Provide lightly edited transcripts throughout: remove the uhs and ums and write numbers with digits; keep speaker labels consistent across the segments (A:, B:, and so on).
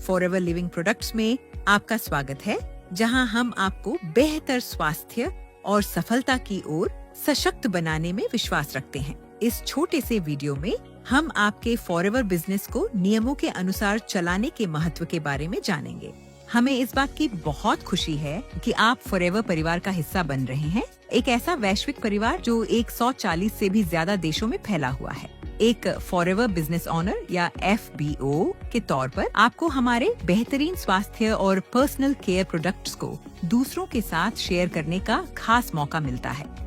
A: Forever living products में आपका स्वागत है, जहां हम आपको बेहतर स्वास्थ्य और सफलता की ओर सशक्त बनाने में विश्वास रखते हैं। इस छोटे से वीडियो में हम आपके फॉरएवर बिजनेस को नियमों के अनुसार चलाने के महत्व के बारे में जानेंगे। हमें इस बात की बहुत खुशी है कि आप फॉरएवर परिवार का हिस्सा बन रहे हैं, एक ऐसा वैश्विक परिवार जो 140 से भी ज्यादा देशों में फैला हुआ है। एक फॉरएवर बिजनेस ओनर या FBO के तौर पर आपको हमारे बेहतरीन स्वास्थ्य और पर्सनल केयर प्रोडक्ट्स को दूसरों के साथ शेयर करने का खास मौका मिलता है।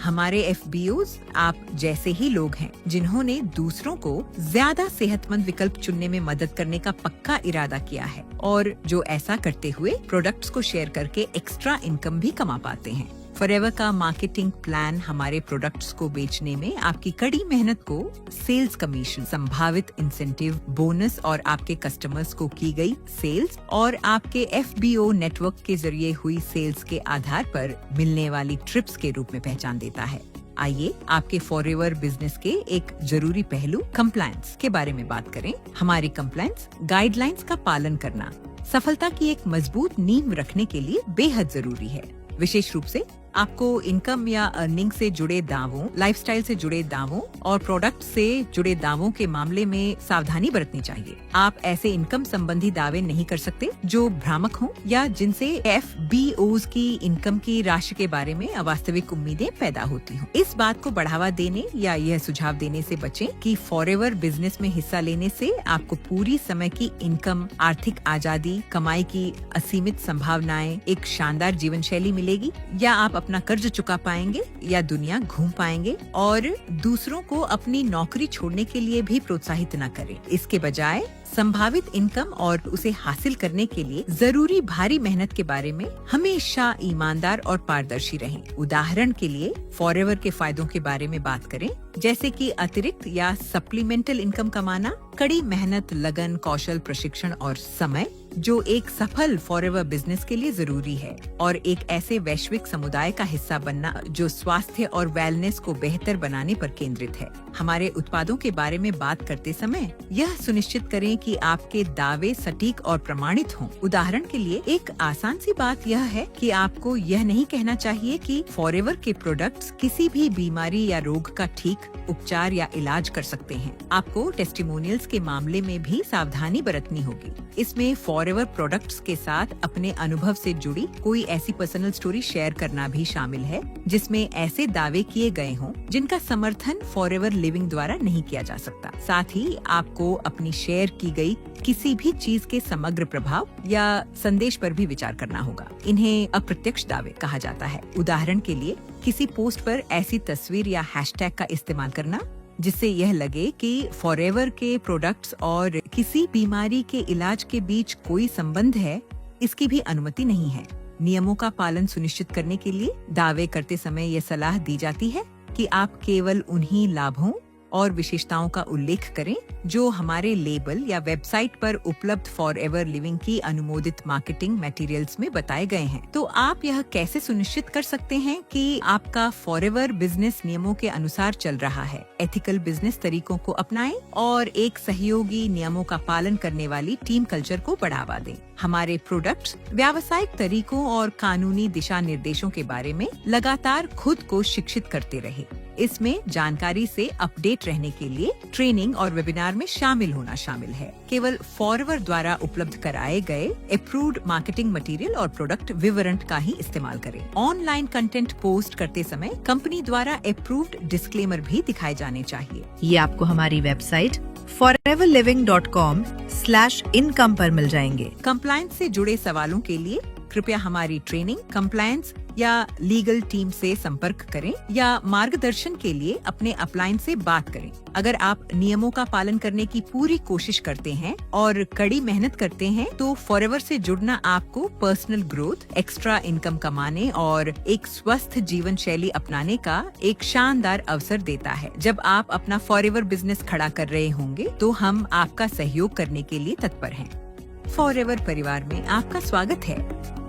A: हमारे FBOs आप जैसे ही लोग हैं जिन्होंने दूसरों को ज्यादा सेहतमंद विकल्प चुनने में मदद करने का पक्का इरादा किया है और जो ऐसा करते हुए प्रोडक्ट्स को शेयर करके एक्स्ट्रा इनकम भी कमा पाते हैं। फॉरएवर का मार्केटिंग प्लान हमारे प्रोडक्ट्स को बेचने में आपकी कड़ी मेहनत को सेल्स कमीशन, संभावित इंसेंटिव, बोनस और आपके कस्टमर्स को की गई सेल्स और आपके FBO नेटवर्क के जरिए हुई सेल्स के आधार पर मिलने वाली ट्रिप्स के रूप में पहचान देता है। आइए आपके फॉरएवर बिजनेस के एक जरूरी पहलू कंप्लायंस के बारे में बात करें। हमारी कंप्लायंस गाइडलाइंस का पालन करना सफलता की एक मजबूत नींव रखने के लिए बेहद जरूरी है। विशेष रूप से आपको इनकम या अर्निंग से जुड़े दावों, लाइफस्टाइल से जुड़े दावों और प्रोडक्ट से जुड़े दावों के मामले में सावधानी बरतनी चाहिए। आप ऐसे इनकम संबंधी दावे नहीं कर सकते जो भ्रामक हों या जिनसे FBOs की इनकम की राशि के बारे में अवास्तविक उम्मीदें पैदा होती हों। इस बात को बढ़ावा देने या यह सुझाव देने से बचें कि फॉरएवर बिजनेस में हिस्सा लेने से आपको पूरी समय की इनकम, आर्थिक आजादी, कमाई की असीमित संभावनाएं, एक शानदार जीवन शैली मिलेगी या आप अपना कर्ज चुका पाएंगे या दुनिया घूम पाएंगे और दूसरों को अपनी नौकरी छोड़ने के लिए भी प्रोत्साहित न करें। इसके बजाय संभावित इनकम और उसे हासिल करने के लिए जरूरी भारी मेहनत के बारे में हमेशा ईमानदार और पारदर्शी रहें। उदाहरण के लिए फॉरएवर के फायदों के बारे में बात करें, जैसे कि अतिरिक्त या सप्लीमेंटल इनकम कमाना, कड़ी मेहनत, लगन, कौशल, प्रशिक्षण और समय जो एक सफल फॉरएवर बिजनेस के लिए जरूरी है, और एक ऐसे वैश्विक समुदाय का हिस्सा बनना जो स्वास्थ्य और वेलनेस को बेहतर बनाने पर केंद्रित है। हमारे उत्पादों के बारे में बात करते समय यह सुनिश्चित करें कि आपके दावे सटीक और प्रमाणित हों। उदाहरण के लिए एक आसान सी बात यह है कि आपको यह नहीं कहना चाहिए कि फॉरएवर के प्रोडक्ट्स किसी भी बीमारी या रोग का ठीक उपचार या इलाज कर सकते हैं। आपको टेस्टिमोनियल्स के मामले में भी सावधानी बरतनी होगी। इसमें फॉरएवर प्रोडक्ट्स के साथ अपने अनुभव से जुड़ी कोई ऐसी पर्सनल स्टोरी शेयर करना भी शामिल है जिसमें ऐसे दावे किए गए हों जिनका समर्थन फॉरएवर लिविंग द्वारा नहीं किया जा सकता। साथ ही आपको अपनी शेयर की गई किसी भी चीज के समग्र प्रभाव या संदेश पर भी विचार करना होगा। इन्हें अप्रत्यक्ष दावे कहा जाता है। उदाहरण के लिए किसी पोस्ट पर ऐसी तस्वीर या हैशटैग का इस्तेमाल करना जिससे यह लगे कि फॉरएवर के प्रोडक्ट्स और किसी बीमारी के इलाज के बीच कोई संबंध है, इसकी भी अनुमति नहीं है। नियमों का पालन सुनिश्चित करने के लिए दावे करते समय यह सलाह दी जाती है कि आप केवल उन्हीं लाभों और विशेषताओं का उल्लेख करें जो हमारे लेबल या वेबसाइट पर उपलब्ध फॉरएवर लिविंग की अनुमोदित मार्केटिंग मटेरियल्स में बताए गए हैं। तो आप यह कैसे सुनिश्चित कर सकते हैं कि आपका फॉरएवर बिजनेस नियमों के अनुसार चल रहा है? एथिकल बिजनेस तरीकों को अपनाएं और एक सहयोगी, नियमों का पालन करने वाली टीम कल्चर को बढ़ावा दें। हमारे प्रोडक्ट्स, व्यावसायिक तरीकों और कानूनी दिशा निर्देशों के बारे में लगातार खुद को शिक्षित करते रहे। इसमें जानकारी से अपडेट रहने के लिए ट्रेनिंग और वेबिनार में शामिल होना शामिल है। केवल फॉरएवर द्वारा उपलब्ध कराए गए अप्रूव्ड मार्केटिंग मटेरियल और प्रोडक्ट विवरण का ही इस्तेमाल करें। ऑनलाइन कंटेंट पोस्ट करते समय कंपनी द्वारा अप्रूव्ड डिस्क्लेमर भी दिखाए जाने चाहिए।
B: ये आपको हमारी वेबसाइट foreverliving.com/income पर मिल जाएंगे।
A: कंप्लायंस से जुड़े सवालों के लिए कृपया हमारी ट्रेनिंग, कंप्लायंस या लीगल टीम से संपर्क करें या मार्गदर्शन के लिए अपने अपलाइन से बात करें। अगर आप नियमों का पालन करने की पूरी कोशिश करते हैं और कड़ी मेहनत करते हैं तो फॉरएवर से जुड़ना आपको पर्सनल ग्रोथ, एक्स्ट्रा इनकम कमाने और एक स्वस्थ जीवन शैली अपनाने का एक शानदार अवसर देता है। जब आप अपना फॉरएवर बिजनेस खड़ा कर रहे होंगे तो हम आपका सहयोग करने के लिए तत्पर हैं। फॉरएवर परिवार में आपका स्वागत है।